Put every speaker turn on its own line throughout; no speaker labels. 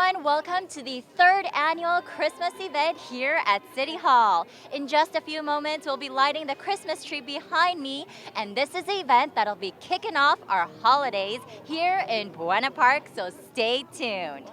everyone. Welcome to the third annual Christmas event here at City Hall. In just a few moments, we'll be lighting the Christmas tree behind me, and this is the event that'll be kicking off our holidays here in Buena Park, so stay tuned.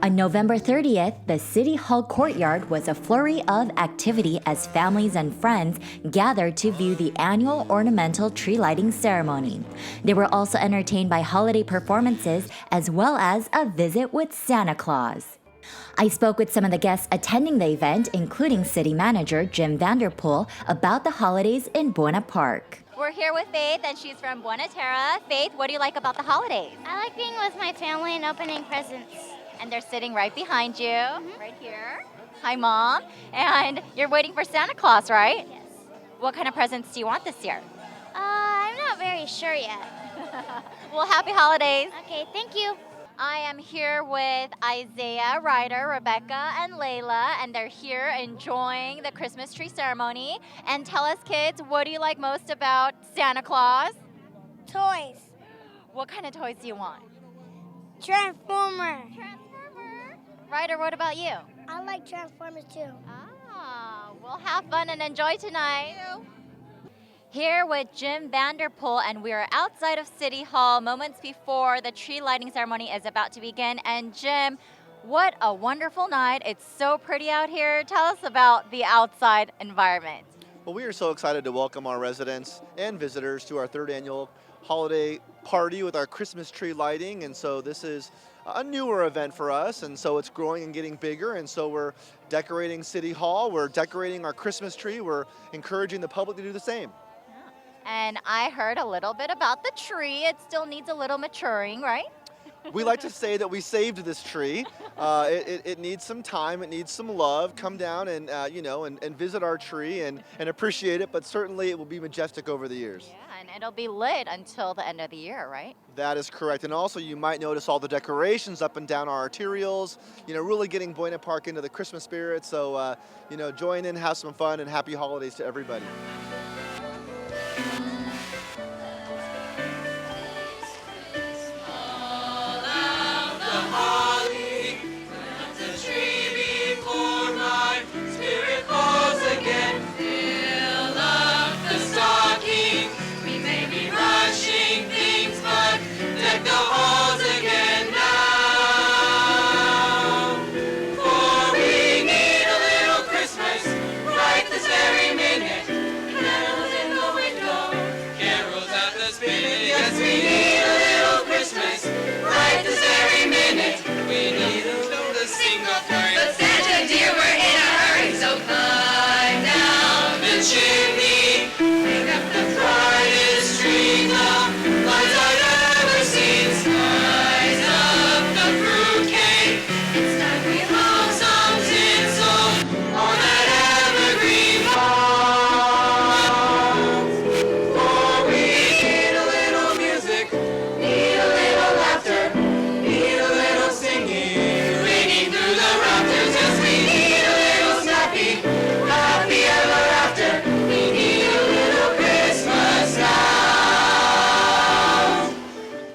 On November 30th, the City Hall courtyard was a flurry of activity as families and friends gathered to view the annual ornamental tree lighting ceremony. They were also entertained by holiday performances as well as a visit with Santa Claus. I spoke with some of the guests attending the event, including City Manager Jim Vanderpool, about the holidays in Buena Park. We're here with Faith, and she's from Buena Terra. Faith, what do you like about the holidays?
I like being with my family and opening presents.
And they're sitting right behind you, right here. Hi, Mom. And you're waiting for Santa Claus, right?
Yes.
What kind of presents do you want this year?
I'm not very sure yet.
Well, happy holidays.
Okay, thank you.
I am here with Isaiah, Ryder, Rebecca, and Layla, and they're here enjoying the Christmas tree ceremony. And tell us, kids, what do you like most about Santa Claus?
Toys.
What kind of toys do you want?
Transformer.
Ryder, what about you?
I like Transformers too.
Well, have fun and enjoy tonight. Here with Jim Vanderpool, and we are outside of City Hall moments before the tree lighting ceremony is about to begin. And Jim, what a wonderful night. It's so pretty out here. Tell us about the outside environment.
Well, we are so excited to welcome our residents and visitors to our third annual holiday party with our Christmas tree lighting. And so this is a newer event for us, and so it's growing and getting bigger, and so we're decorating City Hall, we're decorating our Christmas tree, we're encouraging the public to do the same.
And I heard a little bit about the tree. It still needs a little maturing, right?
We like to say that we saved this tree. It needs some time, it needs some love. Come down and and visit our tree and appreciate it, but certainly it will be majestic over the years.
Yeah, and it'll be lit until the end of the year, right?
That is correct. And also you might notice all the decorations up and down our arterials, really getting Buena Park into the Christmas spirit. So, join in, have some fun, and happy holidays to everybody.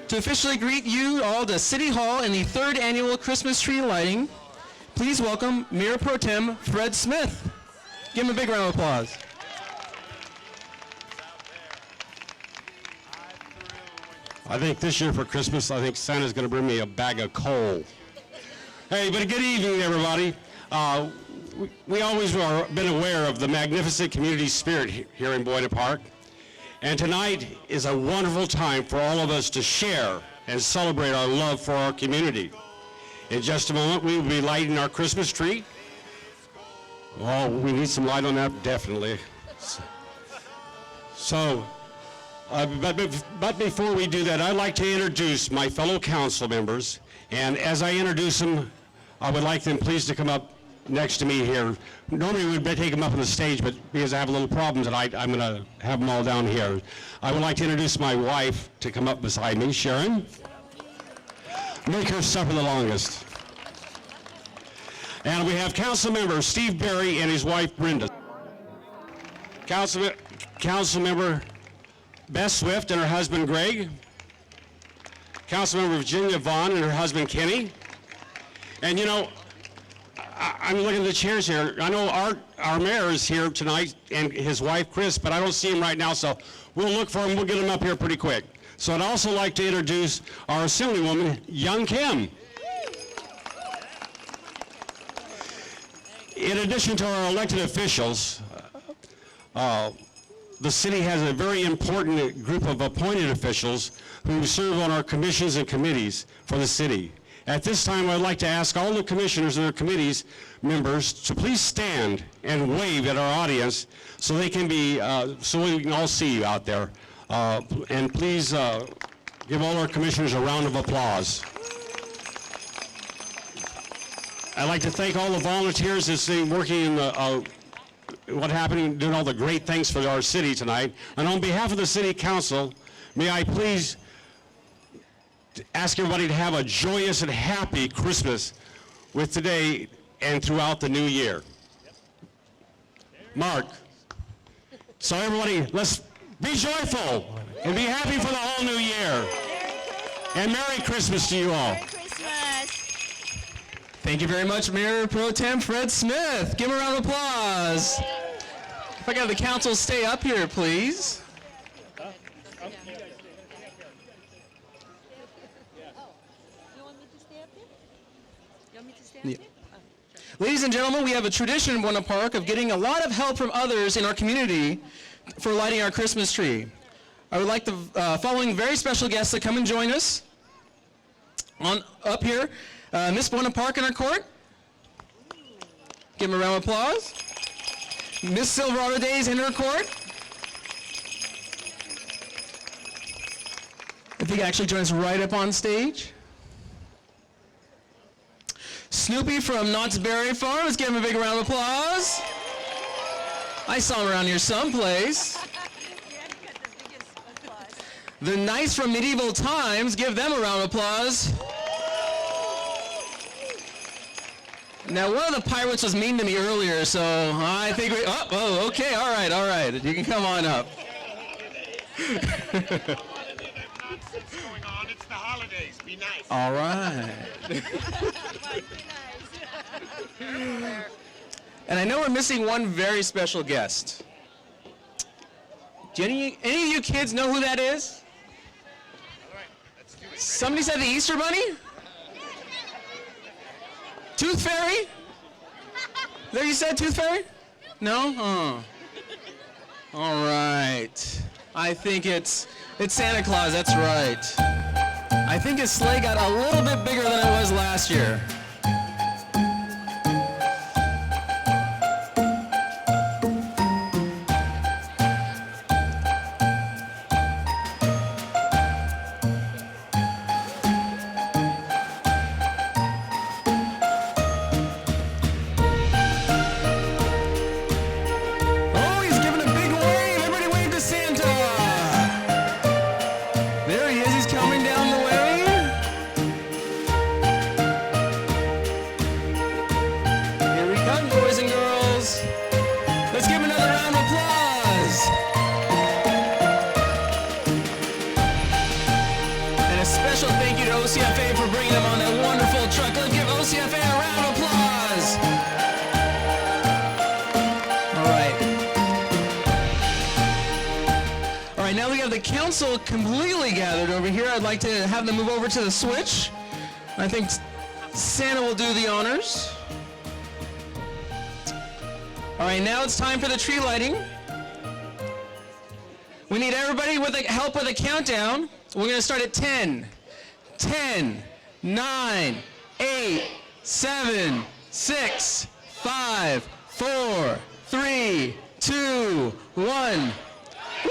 To officially greet you all to City Hall in the third annual Christmas tree lighting, please welcome Mayor Pro Tem Fred Smith. Give him a big round of applause.
I think this year for Christmas, I think Santa's going to bring me a bag of coal. Hey, but good evening, everybody. We always been aware of the magnificent community spirit here in Buena Park. And tonight is a wonderful time for all of us to share and celebrate our love for our community. In just a moment, we will be lighting our Christmas tree. Oh, we need some light on that, definitely. But before we do that, I'd like to introduce my fellow council members. And as I introduce them, I would like them please to come up next to me here. Normally we'd take them up on the stage, but because I have a little problem tonight, I'm going to have them all down here. I would like to introduce my wife to come up beside me, Sharon. Make her suffer the longest. And we have council member Steve Berry and his wife Brenda. Council member Beth Swift and her husband Greg. Council member Virginia Vaughn and her husband Kenny. And you know, I'm looking at the chairs here. I know our mayor is here tonight and his wife, Chris, but I don't see him right now, so we'll look for him. We'll get him up here pretty quick. So I'd also like to introduce our Assemblywoman, Young Kim. In addition to our elected officials, the city has a very important group of appointed officials who serve on our commissions and committees for the city. At this time, I'd like to ask all the commissioners and their committees members to please stand and wave at our audience so they can be, so we can all see you out there. And please give all our commissioners a round of applause. I'd like to thank all the volunteers that's working in the, doing all the great things for our city tonight. And on behalf of the City Council, may I please ask everybody to have a joyous and happy Christmas with today and throughout the new year. Mark. So everybody, let's be joyful and be happy for the whole new year. And Merry Christmas to you all.
Thank you very much, Mayor Pro Tem Fred Smith. Give him a round of applause. If I got the council stay up here, please. Yeah. Ladies and gentlemen, we have a tradition in Buena Park of getting a lot of help from others in our community for lighting our Christmas tree. I would like the following very special guests to come and join us. Up here, Miss Buena Park in our court. Give them a round of applause. Miss Silverado Days in her court. If you could actually join us right up on stage. Snoopy from Knott's Berry Farm, let's give him a big round of applause. I saw him around here someplace. The Knights from Medieval Times, give them a round of applause. Now, one of the pirates was mean to me earlier, so I think we, okay, all right. You can come on up.
Nonsense going on. It's the holidays. Be nice.
All right. And I know we're missing one very special guest. Do any of you kids know who that is? Somebody said the Easter Bunny? Tooth Fairy? There you said Tooth Fairy? No? Oh. All right. I think it's Santa Claus, that's right. I think his sleigh got a little bit bigger than it was last year. OCFA for bringing them on that wonderful truck. Let's give OCFA a round of applause. All right, now we have the council completely gathered over here. I'd like to have them move over to the switch. I think Santa will do the honors. All right, now it's time for the tree lighting. We need everybody with help with a countdown. We're going to start at 10. 10, 9, 8, 7, 6, 5, 4, 3, 2, 1. Woo!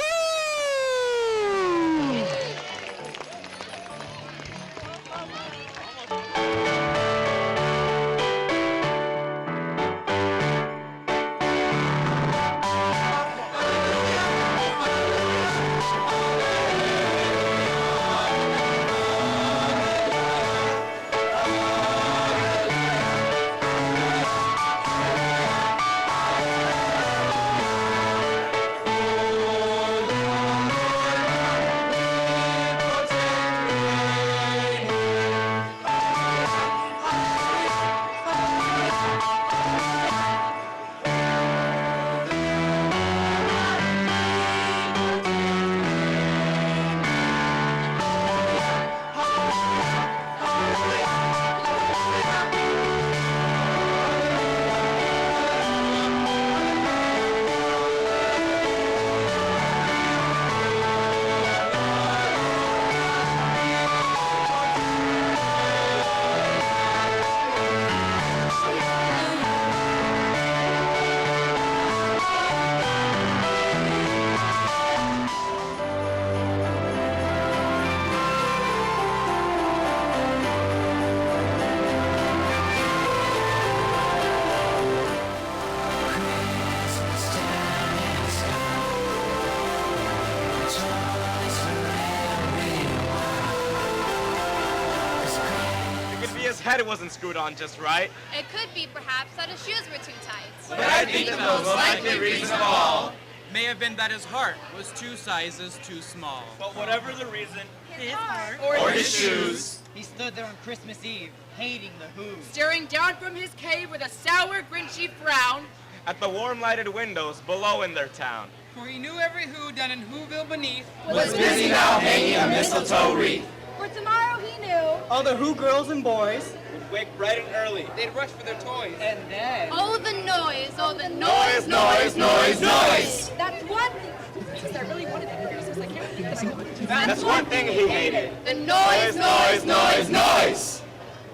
his head wasn't screwed on just right.
It could be, perhaps, that his shoes were too tight.
But I think the most likely reason of all
may have been that his heart was 2 sizes too small.
But whatever the reason,
His heart.
or his shoes,
He stood there on Christmas Eve, hating the Who.
Staring down from his cave with a sour, grinchy frown.
at the warm lighted windows below in their town.
For he knew every Who down in Whoville beneath
Was busy now hanging a mistletoe wreath.
For tomorrow he knew.
All the Who girls and boys.
Would wake bright and early.
they'd rush for their toys.
And then...
Oh, the noise. Oh, the
Noise, noise, noise, noise!
That's one thing. Because I really wanted that for Christmas. I can't believe this.
That's one thing he hated.
The noise,
Noise, noise, noise!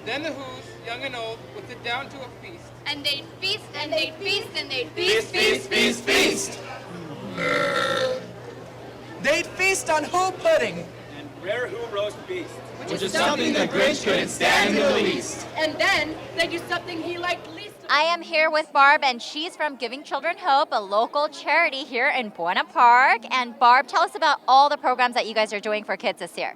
Then the Who's, young and old, would sit down to a feast.
And they'd feast, and they'd feast, and they'd
Feast, feast, feast, feast!
They'd feast on Who pudding.
And rare Who roast beast.
Which
is something the Grinch couldn't stand in the least.
And then they do something he liked least.
I am here with Barb, and she's from Giving Children Hope, a local charity here in Buena Park. And Barb, tell us about all the programs that you guys are doing for kids this year.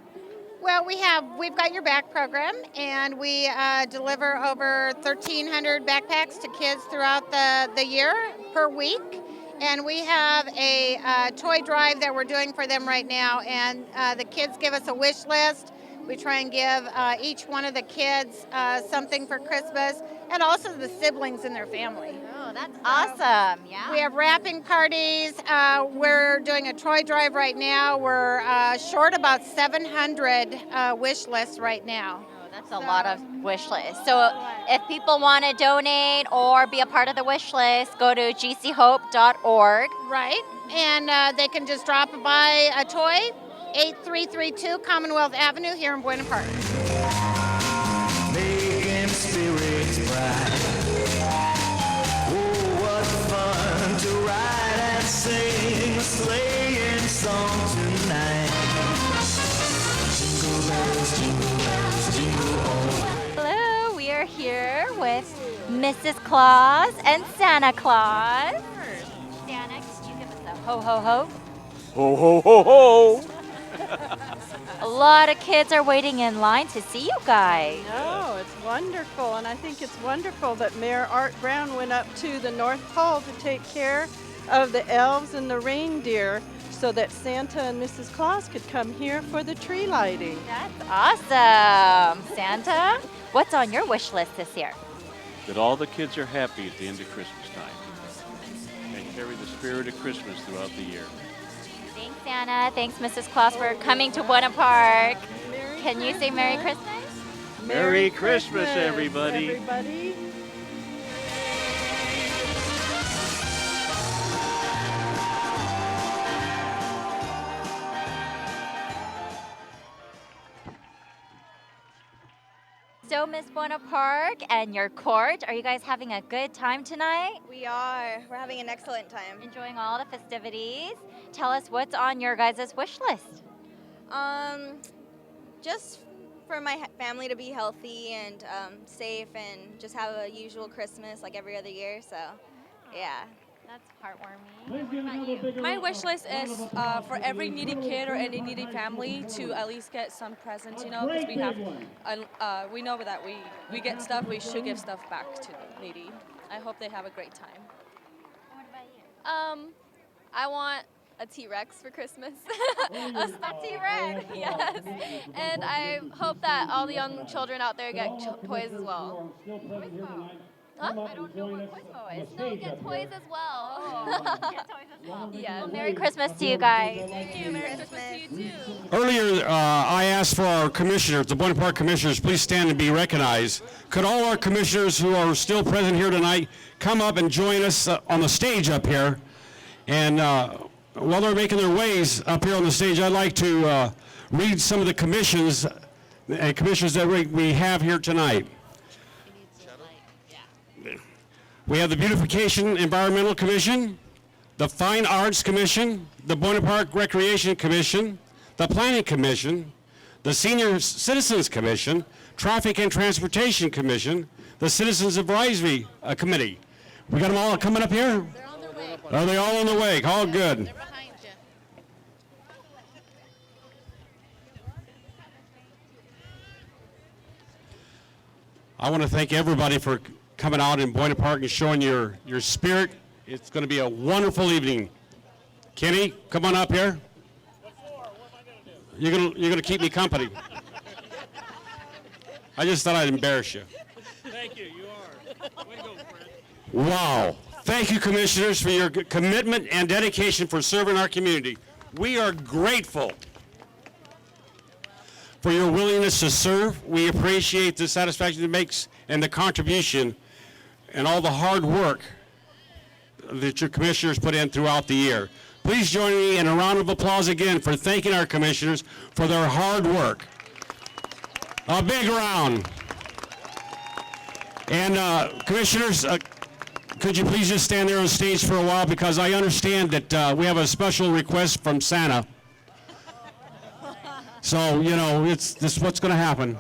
Well, we've got your back program, and we deliver over 1,300 backpacks to kids throughout the year per week. And we have a toy drive that we're doing for them right now, and the kids give us a wish list. We try and give each one of the kids something for Christmas, and also the siblings in their family.
Oh, that's awesome. Yeah.
We have wrapping parties. We're doing a toy drive right now. We're short about 700 wish lists right now.
Oh, that's a lot of wish lists. So if people want to donate or be a part of the wish list, go to gchope.org.
Right, and they can just drop by a toy, 8332 Commonwealth Avenue here in Buena Park.
Making spirits bright. Oh, what fun to ride and sing a sleighing song tonight. Jingle bells, jingle all.
Hello, we are here with Mrs. Claus and Santa Claus. Santa, could you give us a ho ho ho?
Ho, ho, ho, ho!
A lot of kids are waiting in line to see you guys.
Oh, it's wonderful, and I think it's wonderful that Mayor Art Brown went up to the North Pole to take care of the elves and the reindeer so that Santa and Mrs. Claus could come here for the tree lighting.
That's awesome. Santa, what's on your wish list this year?
That all the kids are happy at the end of Christmas time and carry the spirit of Christmas throughout the year.
Thanks, Santa. Thanks, Mrs. Claus, for coming to Buena Park. Can you say Merry Christmas?
Merry Christmas, everybody.
Everybody.
So, Miss Buena Park and your court, are you guys having a good time tonight?
We are. We're having an excellent time.
Enjoying all the festivities. Tell us what's on your guys' wish list.
Just for my family to be healthy and safe and just have a usual Christmas like every other year. So, yeah.
That's heartwarming.
My wish list is for every needy kid or any needy family to at least get some presents, you know, because we have, we know that we get stuff, we should give stuff back to the needy. I hope they have a great time.
What about you?
I want a T-Rex for Christmas.
A T-Rex.
Yes. And I hope that all the young children out there get toys as well. Huh?
I don't know what Quizmo is.
No, get toys as well.
Get toys as well.
Yes.
Well, Merry Christmas to you guys.
Thank you. Merry Christmas to you too.
Earlier, I asked for our commissioners, the Buena Park commissioners, please stand and be recognized. Could all our commissioners who are still present here tonight come up and join us on the stage up here? And while they're making their ways up here on the stage, I'd like to read some of the commissions and commissions that we have here tonight. We have the Beautification Environmental Commission, the Fine Arts Commission, the Buena Park Recreation Commission, the Planning Commission, the Senior Citizens Commission, Traffic and Transportation Commission, the Citizens Advisory Committee. We got them all coming up here? They're on their way. Are they all on the way? All good.
They're behind you.
I want to thank everybody for coming out in Buena Park and showing your spirit. It's going to be a wonderful evening. Kenny, come on up here. You're gonna keep me company. I just thought I'd embarrass you.
Thank you. You are. Way to go, Fred.
Wow. Thank you, commissioners, for your commitment and dedication for serving our community. We are grateful for your willingness to serve. We appreciate the satisfaction it makes and the contribution and all the hard work that your commissioners put in throughout the year. Please join me in a round of applause again for thanking our commissioners for their hard work. A big round. And commissioners, could you please just stand there on stage for a while, because I understand that we have a special request from Santa. So, you know, this is what's going to happen.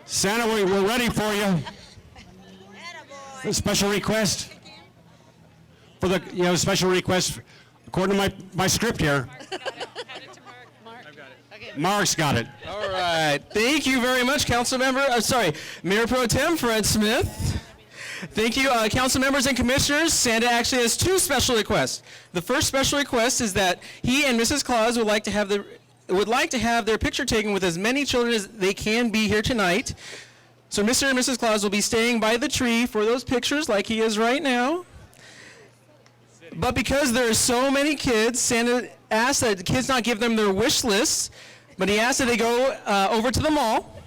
Santa, we're ready for you. A special request for the, special request according to my script here. Mark's got it.
All right. Thank you very much, Mayor Pro Tem Fred Smith. Thank you, council members and commissioners. Santa actually has two special requests. The first special request is that he and Mrs. Claus would like to have their picture taken with as many children as they can be here tonight. So Mr. and Mrs. Claus will be staying by the tree for those pictures like he is right now. But because there are so many kids, Santa asked that the kids not give them their wish lists, but he asked that they go over to the mall.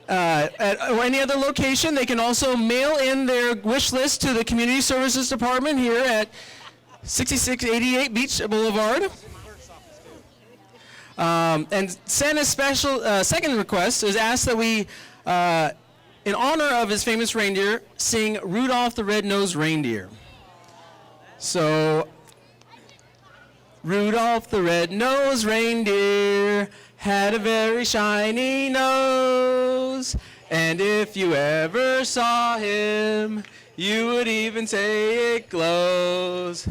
At any other location, they can also mail in their wish list to the Community Services Department here at 6688 Beach Boulevard. And Santa's special second request is asked that we, in honor of his famous reindeer, sing Rudolph the Red-Nosed Reindeer. So, Rudolph the red-nosed reindeer had a very shiny nose, and if you ever saw him, you would even say it glows.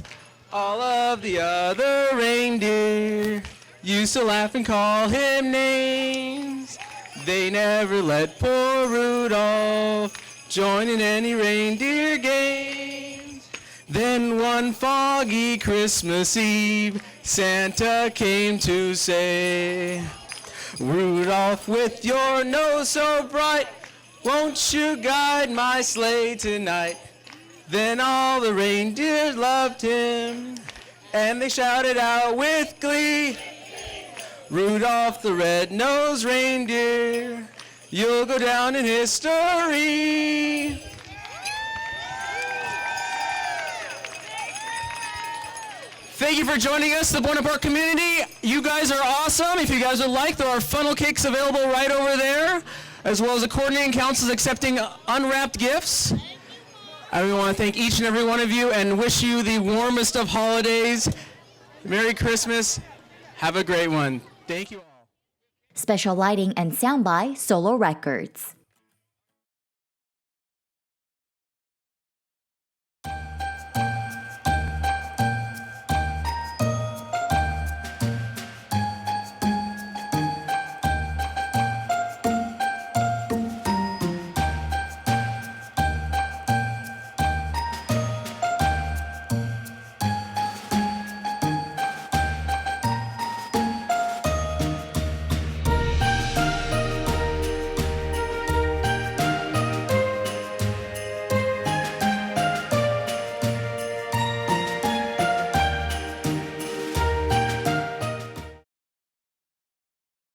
All of the other reindeer used to laugh and call him names. They never let poor Rudolph join in any reindeer games. Then one foggy Christmas Eve, Santa came to say, Rudolph, with your nose so bright, won't you guide my sleigh tonight? Then all the reindeer loved him, and they shouted out with glee, Rudolph the red-nosed reindeer, you'll go down in history. Thank you for joining us, the Buena Park community. You guys are awesome. If you guys would like, there are funnel cakes available right over there, as well as the coordinating council is accepting unwrapped gifts. I want to thank each and every one of you and wish you the warmest of holidays. Merry Christmas. Have a great one. Thank you all.
Special lighting and sound by Solo Records.